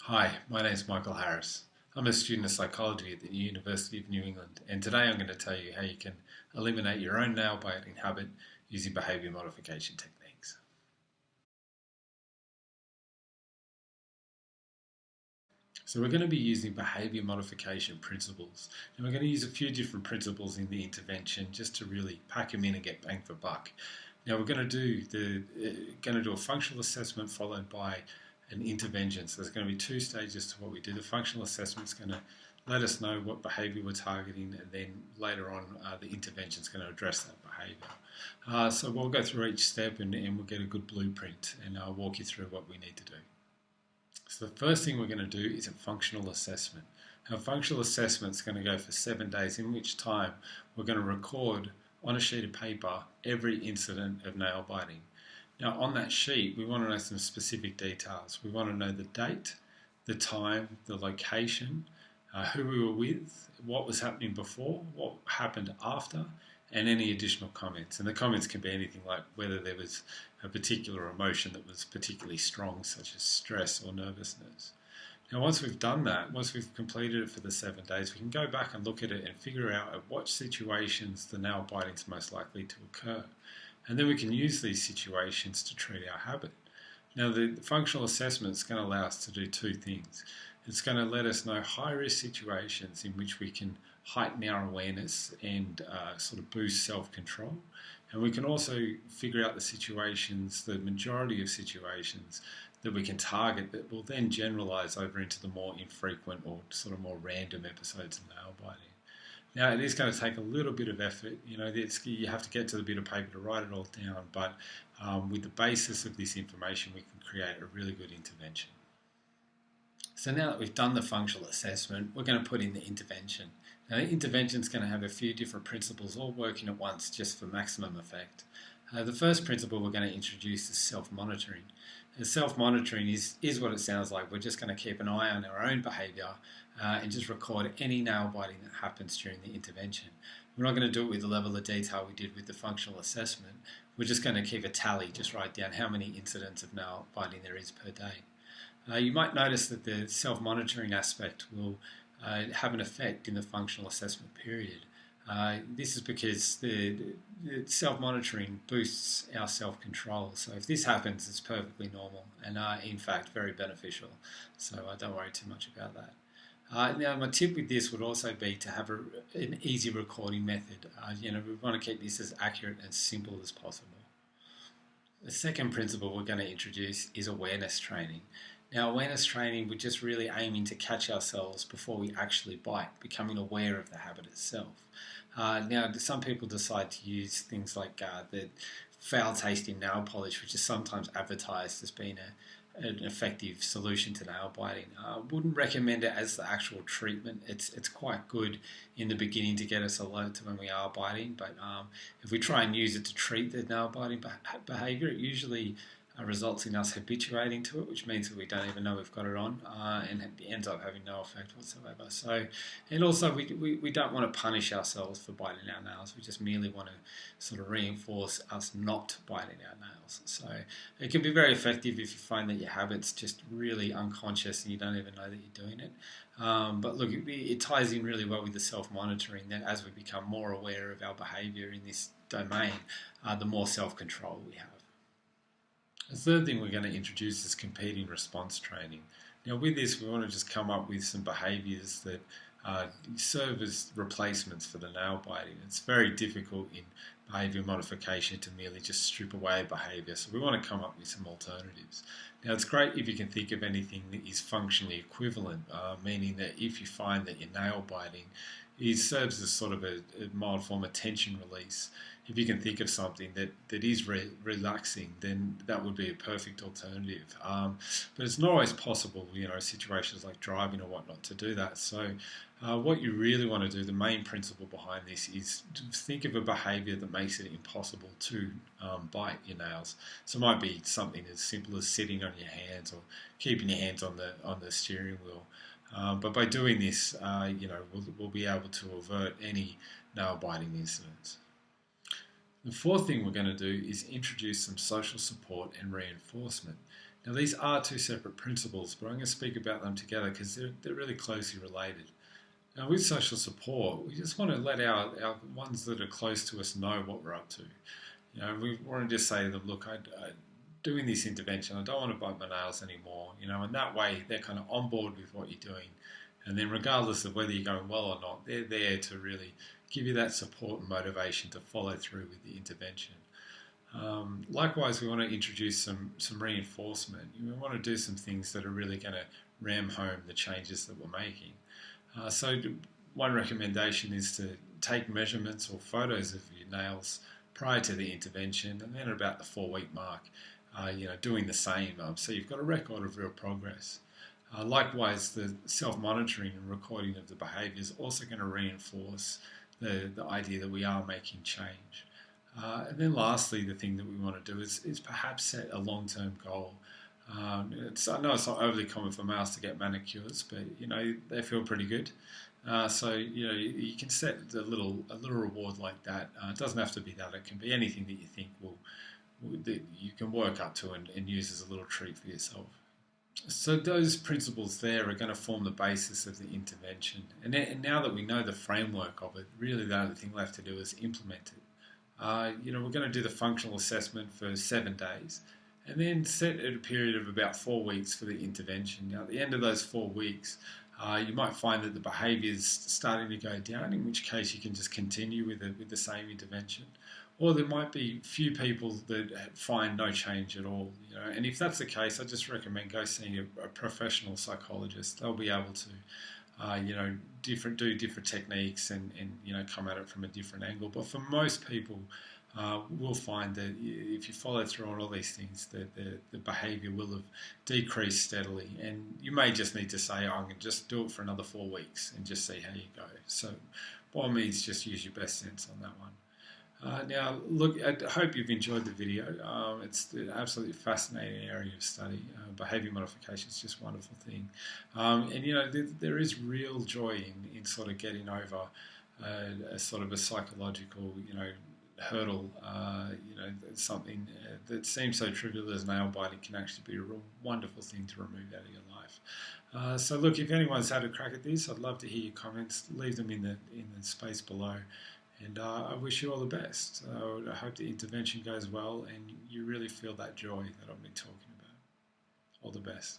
Hi, my name is Michael Harris. I'm a student of psychology at the University of New England, and today I'm going to tell you how you can eliminate your own nail biting habit using behaviour modification techniques. So we're going to be using behaviour modification principles, and we're going to use a few different principles in the intervention just to really pack them in and get bang for buck. Now we're going to do a functional assessment followed by an intervention. So there's going to be two stages to what we do. The functional assessment is going to let us know what behaviour we're targeting, and then later on the intervention is going to address that behaviour. So we'll go through each step and we'll get a good blueprint, and I'll walk you through what we need to do. So the first thing we're going to do is a functional assessment. Our functional assessment is going to go for 7 days, in which time we're going to record on a sheet of paper every incident of nail biting. Now on that sheet we want to know some specific details. We want to know the date, the time, the location, who we were with, what was happening before, what happened after, and any additional comments. And the comments can be anything like whether there was a particular emotion that was particularly strong, such as stress or nervousness. Now once we've done that, once we've completed it for the 7 days, we can go back and look at it and figure out at what situations the nail biting is most likely to occur. And then we can use these situations to treat our habit. Now the functional assessment is going to allow us to do two things. It's going to let us know high-risk situations in which we can heighten our awareness and sort of boost self-control. And we can also figure out the situations, the majority of situations, that we can target that will then generalize over into the more infrequent or sort of more random episodes of nail biting. Now, it is going to take a little bit of effort. You have to get to the bit of paper to write it all down, but with the basis of this information, we can create a really good intervention. So now that we've done the functional assessment, we're going to put in the intervention. Now, the intervention is going to have a few different principles all working at once just for maximum effect. The first principle we're going to introduce is self-monitoring. Self-monitoring is what it sounds like. We're just going to keep an eye on our own behaviour and just record any nail biting that happens during the intervention. We're not going to do it with the level of detail we did with the functional assessment. We're just going to keep a tally, just write down how many incidents of nail biting there is per day. You might notice that the self-monitoring aspect will have an effect in the functional assessment period. This is because the self-monitoring boosts our self-control. So if this happens, it's perfectly normal and in fact very beneficial. So don't worry too much about that. Now my tip with this would also be to have an easy recording method. We want to keep this as accurate and simple as possible. The second principle we're going to introduce is awareness training. Now, awareness training, we're just really aiming to catch ourselves before we actually bite, becoming aware of the habit itself. Now, some people decide to use things like the foul-tasting nail polish, which is sometimes advertised as being an effective solution to nail biting. I wouldn't recommend it as the actual treatment. It's quite good in the beginning to get us alert to when we are biting, but if we try and use it to treat the nail biting behaviour, it usually results in us habituating to it, which means that we don't even know we've got it on, and it ends up having no effect whatsoever. So, and also we don't want to punish ourselves for biting our nails. We just merely want to sort of reinforce us not biting our nails. So it can be very effective if you find that your habit's just really unconscious and you don't even know that you're doing it. But look, it ties in really well with the self-monitoring, that as we become more aware of our behaviour in this domain, the more self-control we have. The third thing we're going to introduce is competing response training. Now with this, we want to just come up with some behaviours that serve as replacements for the nail biting. It's very difficult in behaviour modification to merely just strip away behaviour, so we want to come up with some alternatives. Now it's great if you can think of anything that is functionally equivalent, meaning that if you find that your nail biting serves as sort of a mild form of tension release, if you can think of something that is relaxing, then that would be a perfect alternative. But it's not always possible, situations like driving or whatnot, to do that. So what you really want to do, the main principle behind this, is to think of a behaviour that makes it impossible to bite your nails. So it might be something as simple as sitting on your hands or keeping your hands on the steering wheel. But by doing this, we'll be able to avert any nail biting incidents. The fourth thing we're going to do is introduce some social support and reinforcement. Now, these are two separate principles, but I'm going to speak about them together because they're really closely related. Now, with social support, we just want to let our ones that are close to us know what we're up to. We want to just say to them, look, doing this intervention, I don't want to bite my nails anymore. And that way they're kind of on board with what you're doing. And then regardless of whether you're going well or not, they're there to really give you that support and motivation to follow through with the intervention. Likewise, we want to introduce some reinforcement. We want to do some things that are really going to ram home the changes that we're making. So one recommendation is to take measurements or photos of your nails prior to the intervention, and then at about the 4-week mark, doing the same. So you've got a record of real progress. Likewise, the self-monitoring and recording of the behaviour is also going to reinforce the idea that we are making change. And then lastly, the thing that we want to do is perhaps set a long-term goal. I know it's not overly common for males to get manicures, but they feel pretty good. So you can set a little reward like that. It doesn't have to be that. It can be anything that you think that you can work up to and use as a little treat for yourself. So those principles there are going to form the basis of the intervention. And now that we know the framework of it, really the only thing left to do is implement it. We're going to do the functional assessment for 7 days, and then set a period of about 4 weeks for the intervention. Now, at the end of those 4 weeks, you might find that the behaviour is starting to go down, in which case you can just continue with the same intervention. Or there might be few people that find no change at all. And if that's the case, I just recommend go seeing a professional psychologist. They'll be able to do different techniques and come at it from a different angle. But for most people, we'll find that if you follow through on all these things, that the behaviour will have decreased steadily. And you may just need to say, I'm going to just do it for another 4 weeks and just see how you go. So by all means, just use your best sense on that one. Now, look, I hope you've enjoyed the video. It's an absolutely fascinating area of study. Behaviour modification is just a wonderful thing. There is real joy in sort of getting over a sort of a psychological, hurdle. Something that seems so trivial as nail biting can actually be a real wonderful thing to remove out of your life. So look, if anyone's had a crack at this, I'd love to hear your comments. Leave them in the space below. And I wish you all the best. I hope the intervention goes well and you really feel that joy that I've been talking about. All the best.